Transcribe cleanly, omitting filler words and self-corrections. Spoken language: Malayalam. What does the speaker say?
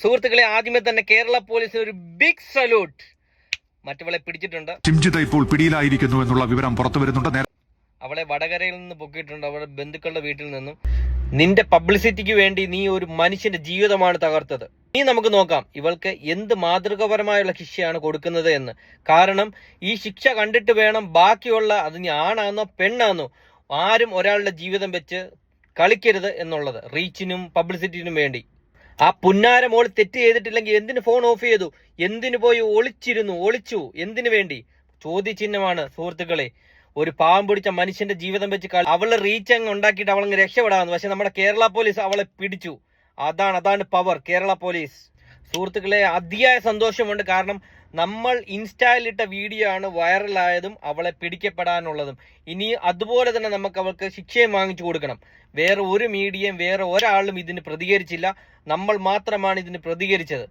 സുഹൃത്തുക്കളെ, ആദ്യമേ തന്നെ കേരള പോലീസിന് ഒരു ബിഗ് സല്യൂട്ട്. മറ്റവളെ പിടിച്ചിട്ടുണ്ട്. ഷിംജിത ഇപ്പോൾ പിടിയിലായിരിക്കുന്നു എന്നുള്ള വിവരം പുറത്തു വരുന്നുണ്ട്. അവളെ വടകരയിൽ നിന്ന് പൊക്കിയിട്ടുണ്ട്, അവളുടെ ബന്ധുക്കളുടെ വീട്ടിൽ നിന്നും. നിന്റെ പബ്ലിസിറ്റിക്ക് വേണ്ടി നീ ഒരു മനുഷ്യന്റെ ജീവിതമാണ് തകർത്തത്. ഇനി നമുക്ക് നോക്കാം ഇവൾക്ക് എന്ത് മാതൃകാപരമായുള്ള ശിക്ഷയാണ് കൊടുക്കുന്നത് എന്ന്. കാരണം ഈ ശിക്ഷ കണ്ടിട്ട് വേണം ബാക്കിയുള്ള, അത് നീ ആണാന്നോ പെണ്ണാന്നോ, ആരും ഒരാളുടെ ജീവിതം വെച്ച് കളിക്കരുത് എന്നുള്ളത്. റീച്ചിനും പബ്ലിസിറ്റിനും വേണ്ടി. ആ പുന്നാര മോൾ തെറ്റ് ചെയ്തിട്ടില്ലെങ്കിൽ എന്തിന് ഫോൺ ഓഫ് ചെയ്തു, എന്തിനു പോയി ഒളിച്ചു, എന്തിനു വേണ്ടി? ചോദ്യചിഹ്നമാണ് സുഹൃത്തുക്കളെ. ഒരു പാവം പിടിച്ച മനുഷ്യന്റെ ജീവിതം വെച്ച് അവളെ റീച്ച് അങ്ങ് ഉണ്ടാക്കിയിട്ട് അവളങ്ങ് രക്ഷപ്പെടാമെന്ന്. പക്ഷെ നമ്മുടെ കേരള പോലീസ് അവളെ പിടിച്ചു. അതാണ് പവർ കേരള പോലീസ്. സുഹൃത്തുക്കളെ, അതിയായ സന്തോഷമുണ്ട്. കാരണം നമ്മൾ ഇൻസ്റ്റയിലിട്ട വീഡിയോ ആണ് വൈറലായതും അവളെ പിടിക്കപ്പെടാനുള്ളതും. ഇനി അതുപോലെ തന്നെ നമുക്ക് അവൾക്ക് ശിക്ഷയും വാങ്ങിച്ചു കൊടുക്കണം. വേറെ ഒരു മീഡിയയും വേറെ ഒരാളും ഇതിന് പ്രതികരിച്ചില്ല. നമ്മൾ മാത്രമാണ് ഇതിന് പ്രതികരിച്ചത്.